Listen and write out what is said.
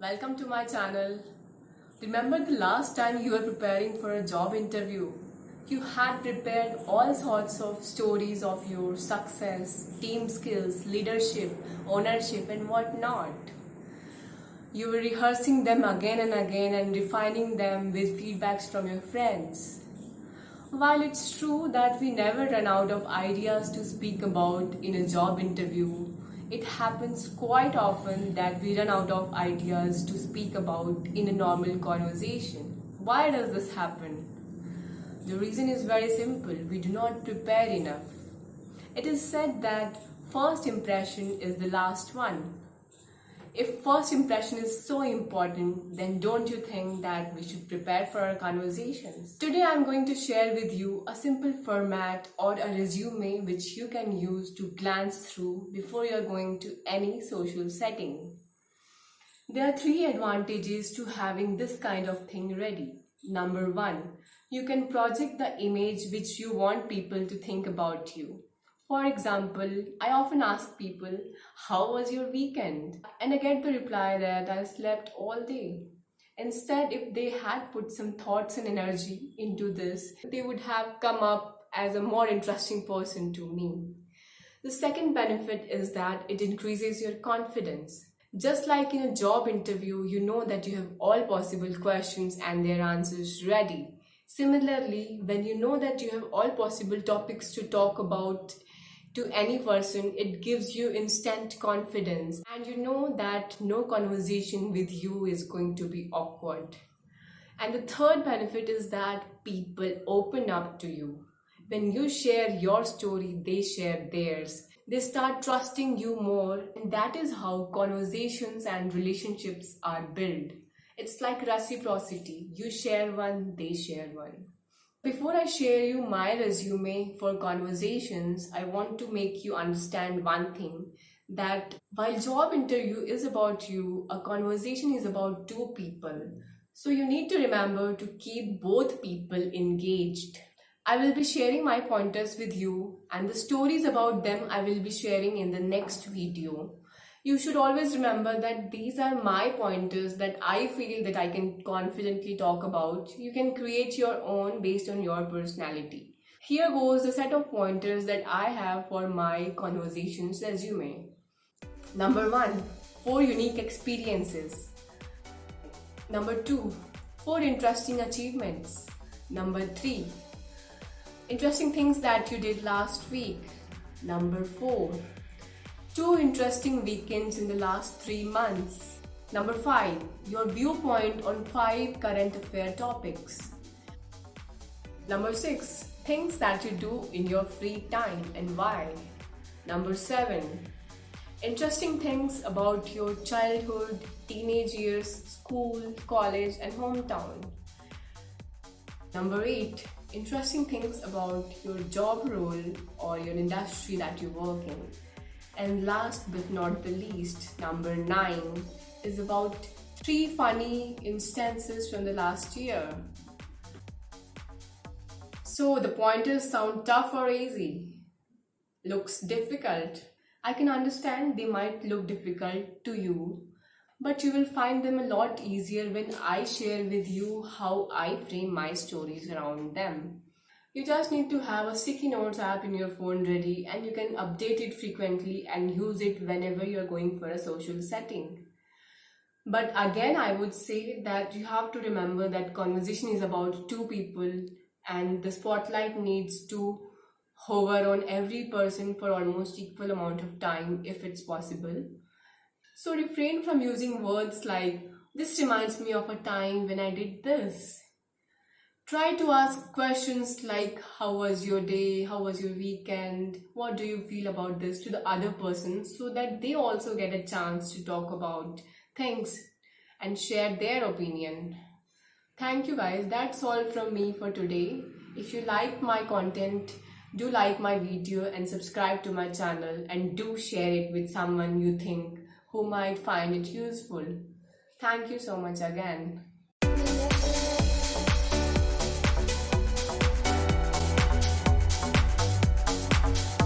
Welcome to my channel. Remember the last time you were preparing for a job interview? You had prepared all sorts of stories of your success, team skills, leadership, ownership, and whatnot. You were rehearsing them again and again and refining them with feedbacks from your friends. While it's true that we never run out of ideas to speak about in a job interview, it happens quite often that we run out of ideas to speak about in a normal conversation. Why does this happen? The reason is very simple. We do not prepare enough. It is said that first impression is the last one. If first impression is so important, then don't you think that we should prepare for our conversations? Today I'm going to share with you a simple format or a resume which you can use to glance through before you're going to any social setting. There are 3 advantages to having this kind of thing ready. Number 1, you can project the image which you want people to think about you. For example, I often ask people, how was your weekend? And I get the reply that I slept all day. Instead, if they had put some thoughts and energy into this, they would have come up as a more interesting person to me. The second benefit is that it increases your confidence. Just like in a job interview, you know that you have all possible questions and their answers ready. Similarly, when you know that you have all possible topics to talk about to any person, it gives you instant confidence and you know that no conversation with you is going to be awkward. And the third benefit is that people open up to you. When you share your story, they share theirs. They start trusting you more, and that is how conversations and relationships are built. It's like reciprocity. You share one, they share one. Before I share you my resume for conversations, I want to make you understand one thing, that while job interview is about you, a conversation is about 2 people. So you need to remember to keep both people engaged. I will be sharing my pointers with you and the stories about them I will be sharing in the next video. You should always remember that these are my pointers that I feel that I can confidently talk about. You can create your own based on your personality. Here goes the set of pointers that I have for my conversations resume. Number 1, 4 unique experiences. Number 2, 4 interesting achievements. Number 3, interesting things that you did last week. Number 4, 2 interesting weekends in the last 3 months. Number 5, your viewpoint on 5 current affair topics. Number 6, things that you do in your free time and why. Number 7, interesting things about your childhood, teenage years, school, college and hometown. Number 8, interesting things about your job role or your industry that you work in. And last but not the least, number 9 is about 3 funny instances from the last year. So the pointers sound tough or easy? Looks difficult. I can understand they might look difficult to you, but you will find them a lot easier when I share with you how I frame my stories around them. You just need to have a sticky notes app in your phone ready and you can update it frequently and use it whenever you're going for a social setting. But again, I would say that you have to remember that conversation is about 2 people and the spotlight needs to hover on every person for almost equal amount of time if it's possible. So refrain from using words like, this reminds me of a time when I did this. Try to ask questions like, how was your day, how was your weekend, what do you feel about this to the other person so that they also get a chance to talk about things and share their opinion. Thank you guys, that's all from me for today. If you like my content, do like my video and subscribe to my channel and do share it with someone you think who might find it useful. Thank you so much again.